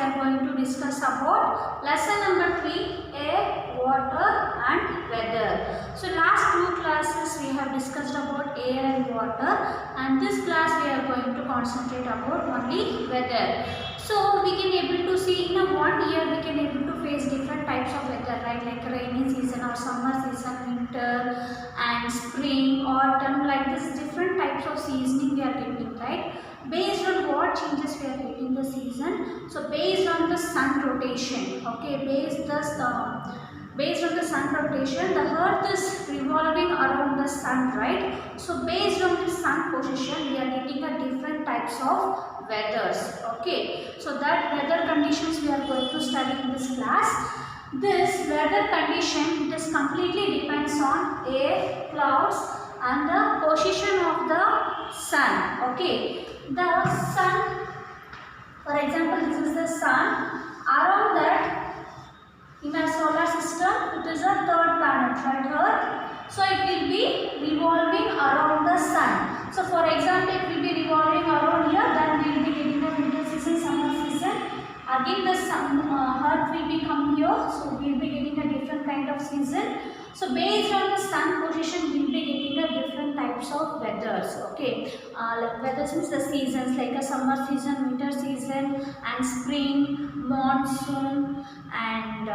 are going to discuss about lesson number 3, air, water and weather. So last 2 classes we have discussed about air and water, and this class we are going to concentrate about only weather. So we can able to see in a 1 year we can able to face different types of weather, right? Like rainy season or summer season, winter and spring, autumn, like this different types of seasoning we are getting, right? Based on what changes we are getting the season. So based on the sun rotation, okay, based on the sun rotation, the earth is revolving around the sun, right? So based on the sun position we are getting a different types of weathers, okay. So that weather conditions we are going to study in this class. This weather condition, it is completely depends on air, clouds and the position of the sun, okay. The sun, for example, this is the sun. Around that, in our solar system, it is a third planet, right, Earth. So it will be revolving around the sun. So for example, it will be revolving around here, then we will be getting the winter season, summer season. Again the sun, Earth will be come here, so we will be getting a different kind of season. So based on the sun position, we will be getting a different types of weathers, okay. Weathers means the seasons, like a summer season, winter season and spring, monsoon and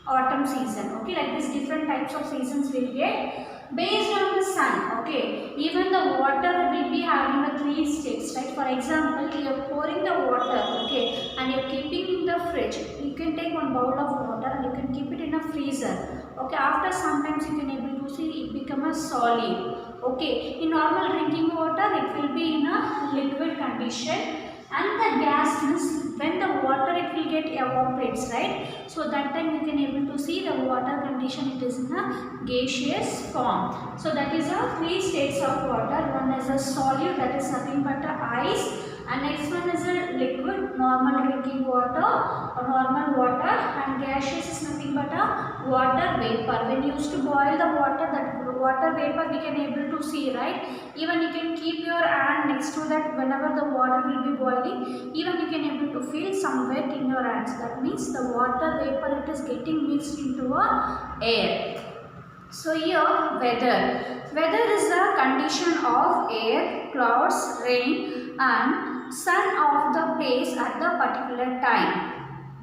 autumn season, okay. Like this different types of seasons will get based on the sun, okay. Even the water will be having a 3 states, right? For example, you are pouring the water, okay, and you are keeping in the fridge. You can take one bowl of water and you can keep it in a freezer, okay. After sometimes you can able to see it become a solid, okay. In normal drinking water it will be in a liquid condition, and the gas means when the water it will get evaporates, right? So that time you can able to see the water condition, it is in a gaseous form. So that is a 3 states of water. One is a solid, that is nothing but a ice, and next one is a liquid, normal drinking water or normal water, and gaseous is nothing but a water vapor. When you used to boil the water, that water vapor we can able to see, right? Even you can keep your hand next to that, whenever the water will be boiling, even you can able to feel some wet in your hands. That means the water vapor it is getting mixed into a air. So here weather. Weather is the condition of air, clouds, rain and sun of the place at the particular time.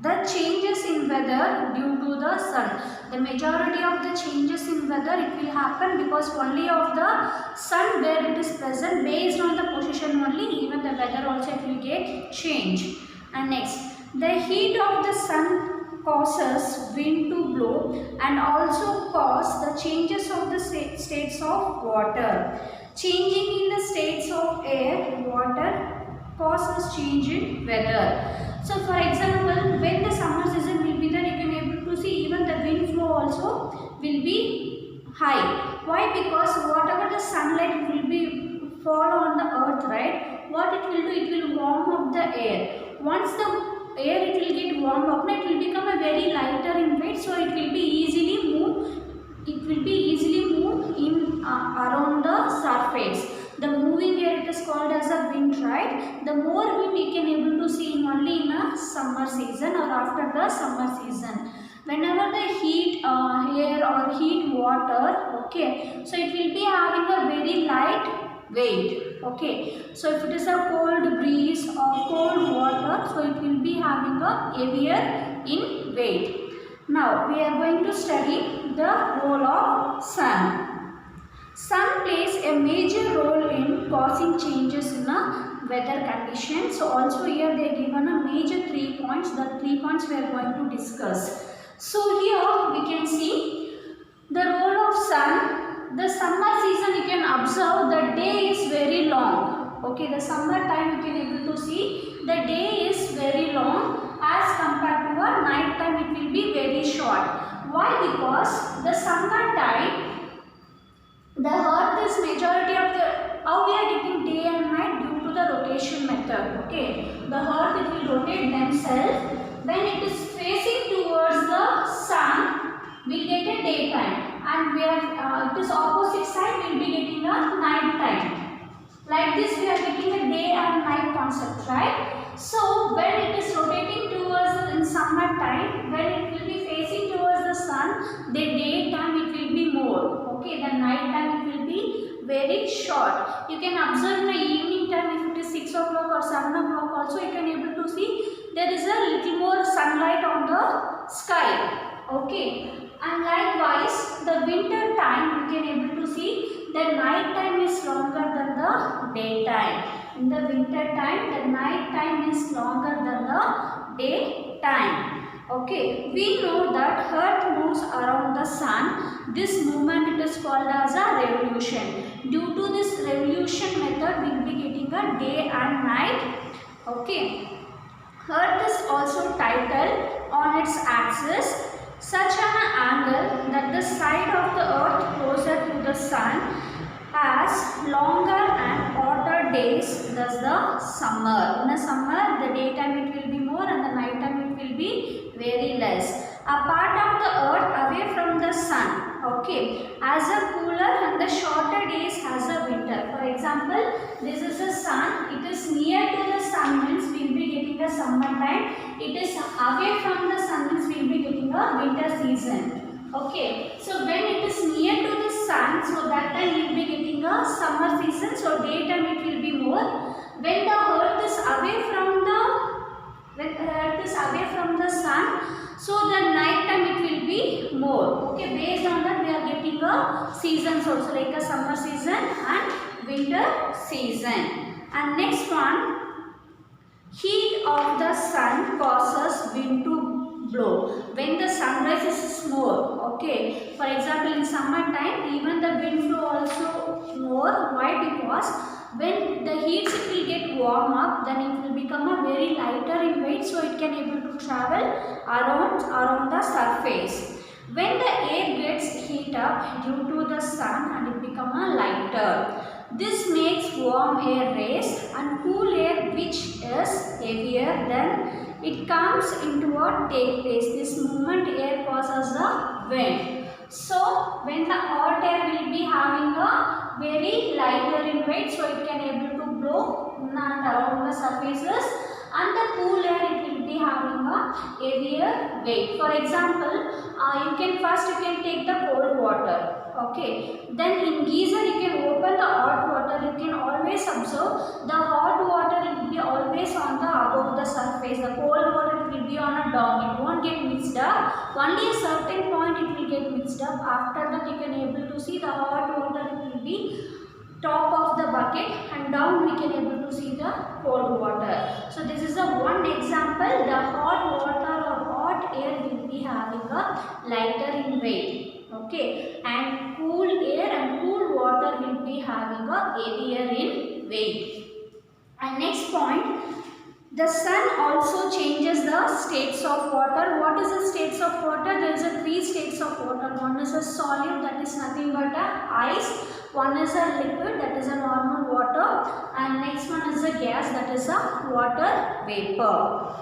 The changes in weather due to the sun. The majority of the changes in weather it will happen because only of the sun where it is present, based on the position only, even the weather also it will get changed. And next, the heat of the sun causes wind to blow and also cause the changes of the states of water. Changing in the states of air, water causes change in weather. So for example, when the summer season will be there, you can able to see even the wind flow also will be high. Why? Because whatever the sunlight will be fall on the earth, right? What it will do, it will warm up the air. Once the air it will get warmed up, it will become a very lighter in weight, so it will be easily move. It will be easily move in around the surface. The moving air it is called as a wind, right? The more wind you can able to see only in a summer season or after the summer season. Whenever the heat air or heat water, okay, so it will be having a very light weight, okay. So if it is a cold breeze or cold water, so it will be having a heavier in weight. Now we are going to study the role of sun. Sun plays a major role in causing changes in a weather condition. So also here they are given a major 3 points. The 3 points we are going to discuss. So here we can see the role of sun. The summer season you can observe the day is very long. Okay, the summer time you can able to see the day is very long as compared to a night time it will be very short. Why? Because the summer time the earth is majority of the, how we are getting day and night due to the rotation method, okay. The earth it will rotate themselves. When it is facing towards the sun, we get a daytime, and where it is opposite side we will be getting a night time. Like this we are getting a day and night concept, right? So when it is rotating towards in summer time, when it will be facing towards the sun, the daytime it will be more, okay, the night time it will be very short. You can observe in the evening time, if it is 6 o'clock or 7 o'clock also, you can able to see there is a little more sunlight on the sky, okay. And likewise the winter time you can able to see the night time is longer than the daytime. In the winter time the night time is longer than the daytime, okay. We know that earth moves around the sun. This movement it is called as a revolution. Due to this revolution method we will be getting a day and night, okay. Earth is also tilted on its axis such an angle that the side of the earth closer to the sun has longer and hotter days, thus the summer. In the summer the daytime it will be more and the night time it will be very less. A part of the earth away from the sun, okay, as a cooler and the shorter days has a winter. For example, this is the sun, it is near to the sun means we will be getting a summer time. It is away from the sun means we will be getting a winter season, okay. So when it is near to the sun, so that time we will be getting a summer season, so daytime it will be more. When the earth is away from the sun, so the night time it will be more, okay. Based on that we are getting a seasons also, like a summer season and winter season. And next one, heat of the sun causes wind to blow. When the sun rises more, okay. For example, in summer time even the wind flow also more. Why? Because when the heat will get warm up, then it will become a very lighter in weight, so it can able to travel around the surface. When the air gets heat up due to the sun and it become a lighter, this makes warm air race and cool air which is heavier then it comes into a take place. This movement air causes the wind. So when the hot air will be having a very lighter in weight, so it can able to blow and around the surfaces, and the cool air it will be having a heavier weight. For example, you can take the cold water, okay. Then in geyser you can open the hot water. You can always observe the hot water will be always on the above the surface. The cold water will be on a down. It won't get mixed up. Only a certain point it will get mixed up. After that you can able to see the hot water it will be top of the bucket and down we can able to see the cold water. So this is a one example. The hot water or hot air will be having a lighter in weight, okay, and cool air and cool water will be having a heavier in weight. And next point, the sun also changes the states of water. What is the states of water? There is a 3 states of water. One is a solid, that is nothing but a ice. One is a liquid, that is a normal water, and next one is a gas, that is a water vapor.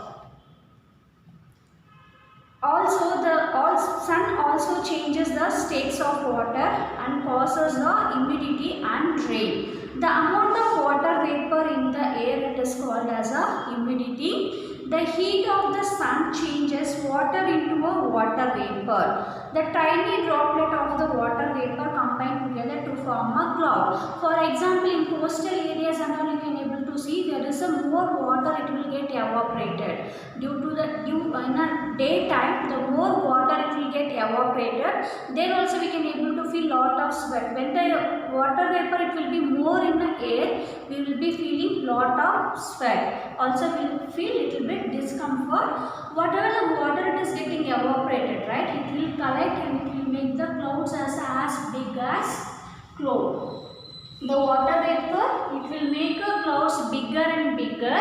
Also, the sun also changes the states of water and causes the humidity and rain. The amount of water vapor in the air it is called as a humidity. The heat of the sun changes water into a water vapor. The tiny droplet of the water vapor combine together to form a cloud. For example, in coastal areas and all you can able to see there is a more water it will get evaporated. In a daytime the more water it will get evaporated. There also we can able to feel lot of sweat. When the water vapor it will be more in the air, we will be feeling lot of sweat. Also we will feel little bit discomfort. Whatever the water it is getting evaporated, right, it will collect and it will make the clouds as big as cloud. The water vapor it will make the clouds bigger and bigger,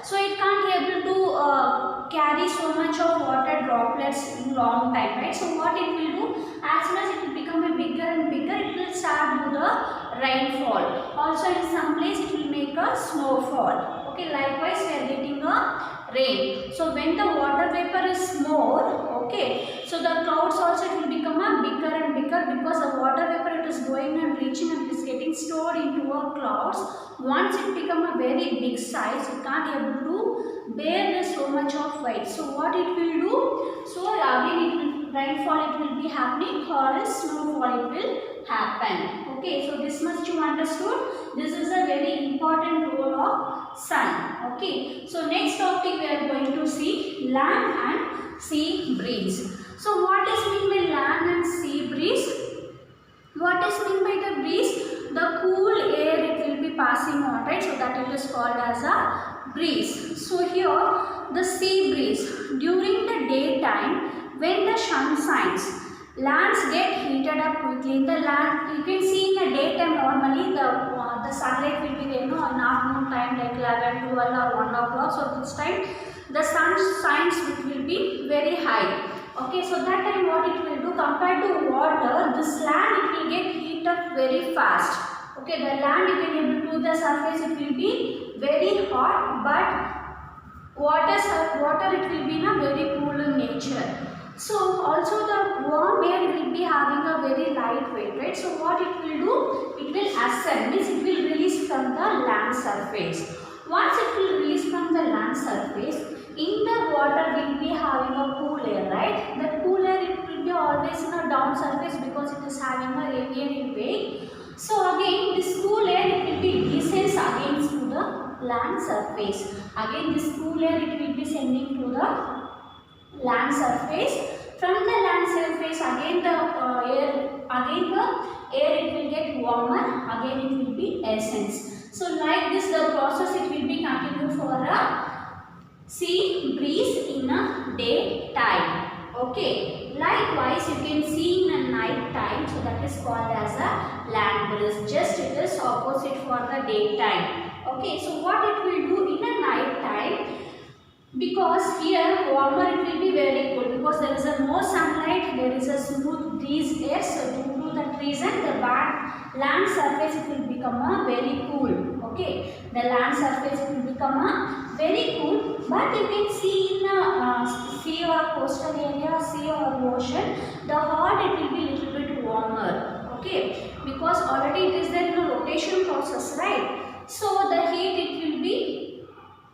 so it can't able to carry so much of water droplets in long time, right? So what it will do, as soon as it will become a bigger and bigger, it will start to the rainfall. Also in some place it will make a snowfall, okay. Likewise we are getting a rain. So when the water vapor is more, okay, so the clouds also it will become become a bigger and bigger because the water vapor it is going and reaching and it is getting stored into our clouds. Once it become a very big size, it can't able to bear so much of weight. So what it will do? So again it will rainfall it will be happening or else snowfall it will happen. Okay, so this much you understood. This is a very important role of sun. Okay, so next topic we are going to see land and sea breeze. So what is mean by land and sea breeze? What is mean by the breeze? The cool air it will be passing on, right? So that it is called as a breeze. So here the sea breeze during the daytime when the sun shines, lands get heated up quickly. The land you can see in the daytime normally the sunlight will be there, in afternoon time like 11, 12 or 1 o'clock. So this time the sun shines it will be very high. Okay, so that time what it will do compared to water, this land it will get heat up very fast. Okay, the land you can able to the surface it will be very hot, but water it will be in a very cool in nature. So also the warm air will be having a very light weight, right? So what it will do? It will ascend, means it will release from the land surface. Once it will release from the land surface, in the water will be having a cool air, right? The cool air it will be always in a down surface because it is having a radiant wave. So again this cool air it will be descends against to the land surface. Again this cool air it will be sending to the land surface. From the land surface again the air it will get warmer, again it will be ascends. So like this the process it will be continued for a sea breeze in a daytime. Okay, likewise you can see in a night time, so that is called as a land breeze. Just it is opposite for the daytime. Okay, so what it will do in a night time, because here warmer it will be very cool because there is a no sunlight, there is a smooth breeze air. So due to that reason the land surface it will become a very cool. Okay, the land surface it will become a very cool, but you can see in a sea or coastal area, sea or ocean, the hot it will be little bit warmer. Okay, because already it is there in a rotation process, right? So the heat it will be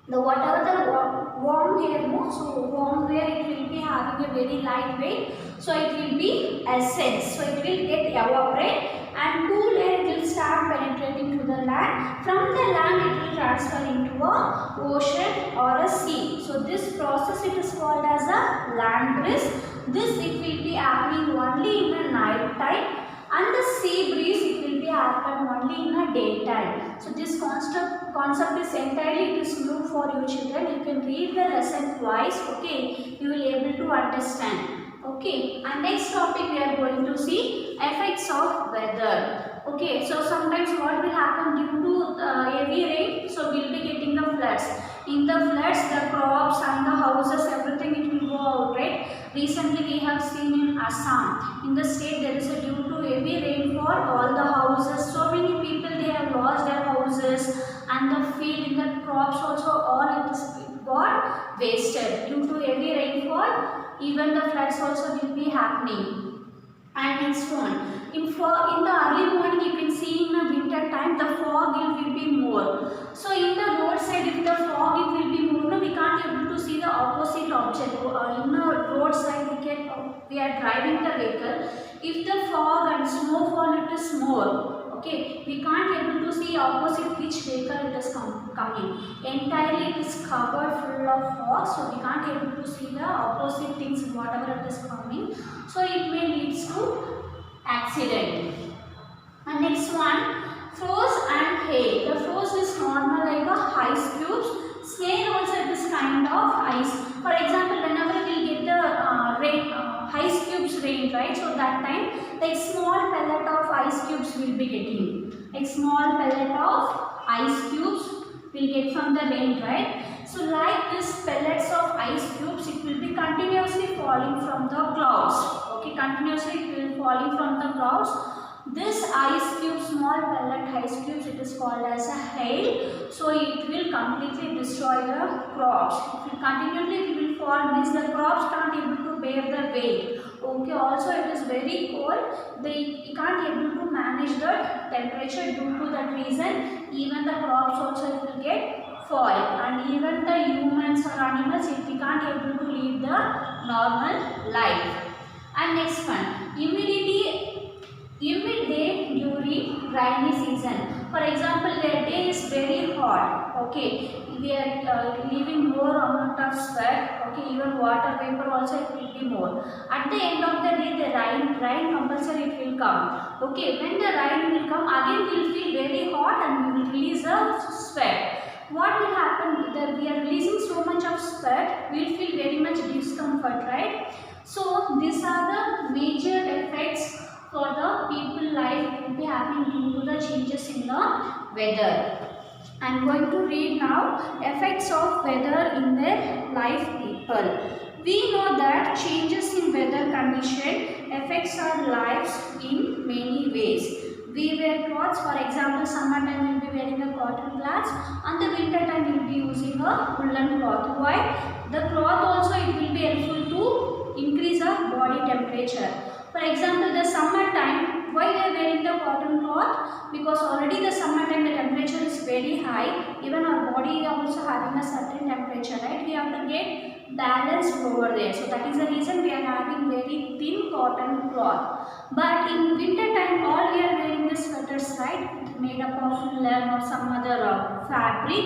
the whatever the warm air moves, so warm air it will be having a very light weight, so it will be ascends, so it will get evaporate, and cool air will start penetrating to the land. From the land it will transfer into a ocean or a sea. So this process it is called as a land breeze. This it will be happening only in the night time, and the sea breeze it will be happen only in a daytime. So this concept is entirely it is new for you children. You can read the lesson twice. Okay, you will able to understand. Okay, and next topic we are going to see effects of weather. Okay, so sometimes what will happen due to heavy rain, so we will be getting the floods. In the floods the crops and the houses everything it will go out, right? Recently we have seen in Assam, in the state there is a due to heavy rainfall, all the houses, so many people they have lost their houses, and the field in the crops also all it is got wasted due to heavy rainfall. Even the floods also will be happening. And next one, in the early morning you can see in the winter time the fog will be more. So in the roadside if the fog it will be more, no, we can't able to see the opposite object. In the roadside we are driving the vehicle. If the fog and snowfall it is more, okay, we can't able to see opposite which vehicle it is coming. Entirely it is covered full of fog, so we can't able to see the opposite things whatever it is coming. So it may leads to accident. And next one, frost and hail. The frost is normal like a ice cubes. Snail also it is kind of ice. For example, whenever we get the rain, ice cubes rain, right? So that time like small pellet of ice cubes will be getting. Like small pellet of ice cubes will get from the rain, right? So like this pellets of ice cubes it will be continuously falling from the clouds. Okay, continuously it will falling from the clouds. This ice cube, small pellet ice cubes, it is called as a hail. So it will completely destroy the crops. If it continually it will fall, means the crops can't able to bear the weight. Okay, also it is very cold. They can't able to manage the temperature. Due to that reason, even the crops also it will get fall, and even the humans or animals, we can't able to lead the normal life. And next one, humid day during rainy season. For example, the day is very hot. Okay, we are leaving more amount of sweat. Okay, even water vapor also it will be more. At the end of the day, the rain compulsory it will come. Okay, when the rain will come, again we will feel very hot and we will release a sweat. What will happen? That we are releasing so much of sweat, we will feel very much discomfort, right? So these are the major effects for the people life will be happening due to the changes in the weather. I am going to read now effects of weather in their life people. We know that changes in weather condition affects our lives in many ways. We wear clothes, for example, summertime we will be wearing a cotton cloth, and the winter time we will be using a woolen cloth. Why? The cloth also it will be helpful to increase our body temperature. For example, the summer time, why we are wearing the cotton cloth? Because already the summer time the temperature is very high. Even our body is also having a certain temperature, right? We have to get balanced over there. So that is the reason we are having very thin cotton cloth. But in winter time, all we are wearing the sweaters, right? Made up of woolen or some other fabric.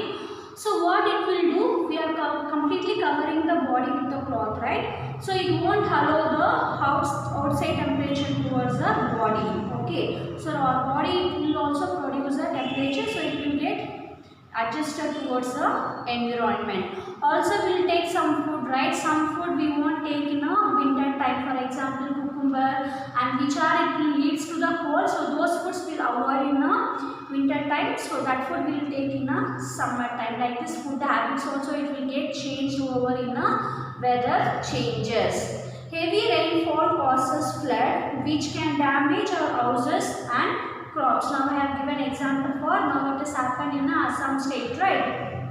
So what it will do, we are completely covering the body with the cloth, right? So it won't allow the outside temperature towards the body. Okay. So our body will also produce the temperature, so it will get adjusted towards the environment. Also we will take some food, right? Some food we won't take in a winter time. For example, cucumber, and which are it leads to the cold. So those foods will avoid in a winter time. So that food we will take in a summer time. Like this food habits also it will get changed over in a weather changes. Heavy rainfall causes flood which can damage our houses and crops. Now I have given example for now it has happened in Assam state, right?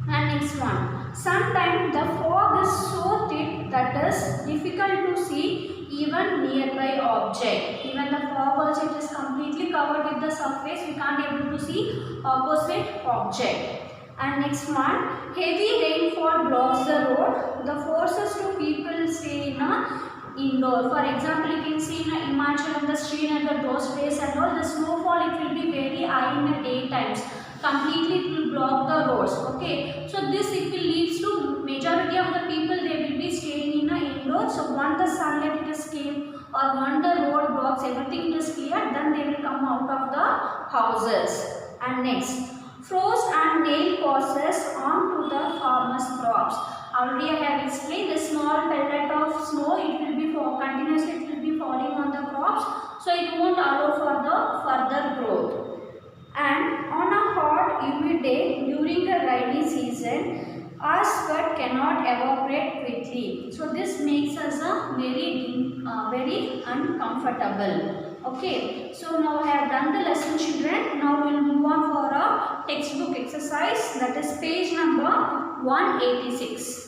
And next one. Sometimes the fog is so thick that is difficult to see even nearby object. Even the fog also it is completely covered with the surface. We can't able to see opposite object. And next one, heavy rainfall blocks the road. The forces to people stay in indoor. For example, you can see in Himachal and the Srinagar, those days and all, the snowfall it will be very high in the day times. Completely it will block the roads. Okay, so this it will leads to majority of the people they will be staying in indoor. So once the sunlight it is came or once the road blocks, everything it is clear, then they will come out of the houses. And next, frost and nail causes harm to the farmers' crops. Already I have explained the small pellet of snow, it will be continuously it will be falling on the crops, so it won't allow for the further growth. And on a hot humid day during the rainy season, our sweat cannot evaporate quickly. So this makes us very uncomfortable. Okay, so now I have done the lesson, children. Now we will move on for a textbook exercise, that is page number 186.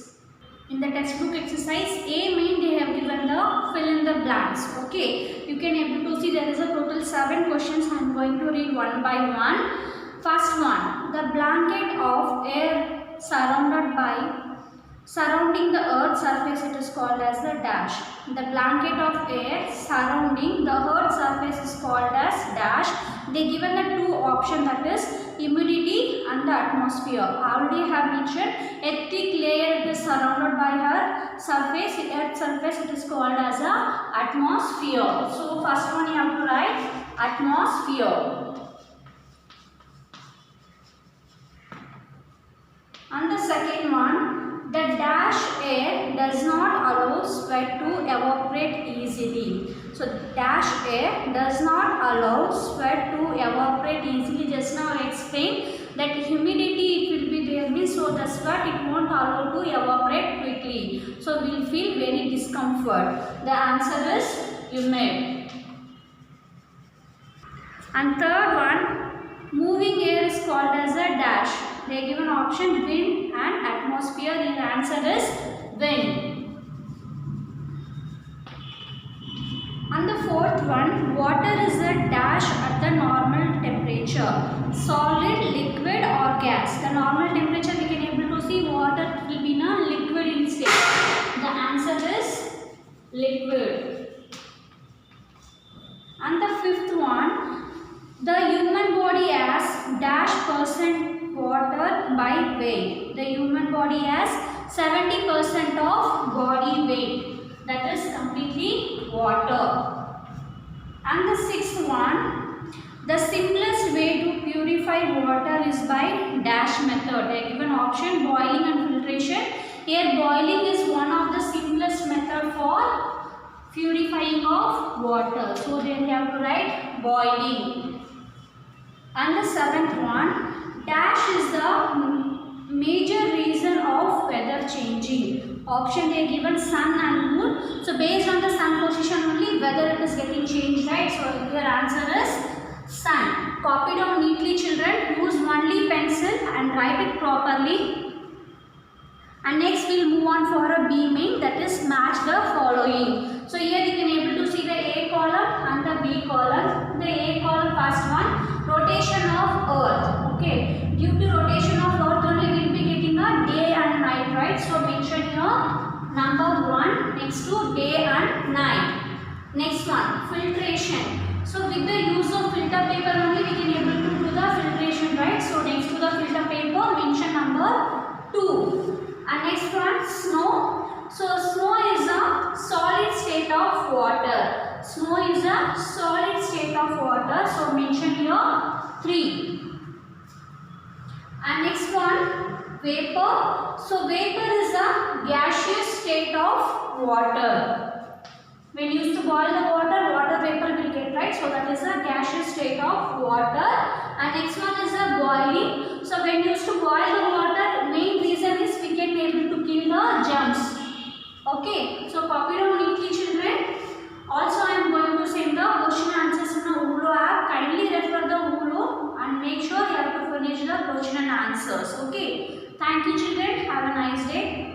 In the textbook exercise A main they have given the fill in the blanks. Okay, you can able to see there is a total 7 questions. I am going to read one by one. First one, the blanket of air surrounding the earth's surface it is called as the dash. The blanket of air surrounding the earth's surface is called as dash. They given the two options, that is humidity and the atmosphere. I already have mentioned a thick layer it is surrounded by her surface, earth's surface it is called as a atmosphere. So first one you have to write atmosphere. And the second one, the dash air does not allow sweat to evaporate easily. So dash air does not allow sweat to evaporate easily. Just now I explained that humidity it will be there, means so the sweat it won't allow to evaporate quickly. So we will feel very discomfort. The answer is humid. And third one, moving air is called as a dash. They are given option wind and atmosphere. The answer is wind. And the fourth one, water is a dash at the normal temperature. Solid, liquid or gas. The normal temperature we can able to see water will be in a liquid in state. The answer is liquid. And the fifth one, the human body has dash % water by weight. The human body has 70% of body weight. That is completely water. And the sixth one, the simplest way to purify water is by dash method. They are given option boiling and filtration. Here boiling is one of the simplest method for purifying of water. So they have to write boiling. And the seventh one, dash is the major reason of weather changing. Option they are given sun and moon. So based on the sun position only weather it is getting changed, right? So your answer is sun. Copy down neatly children. Use only pencil and write it properly. And next we will move on for a beaming, that is match the following. So here you can able to see the A column and the B column. The A column first one, rotation of earth. Okay, due to rotation of earth only we will be getting a day and night, right? So mention here number 1 next to day and night. Next one, filtration. So with the use of filter paper only we can able to do the filtration, right? So next to the filter paper mention number 2. And next one, snow. So snow is a solid state of water. Snow is a solid state of water. So mention here 3. And next one, vapor. So vapor is a gaseous state of water. When used to boil the water, water vapor will get, right? So that is a gaseous state of water. And next one is a boiling. So when used to boil the water, main reason is we can be able to kill the germs. Okay, so copy down neatly children. Also I am going to send the question answers in the ULO app. Kindly refer the ULO and make sure you have to finish the question and answers. Okay, thank you children. Have a nice day.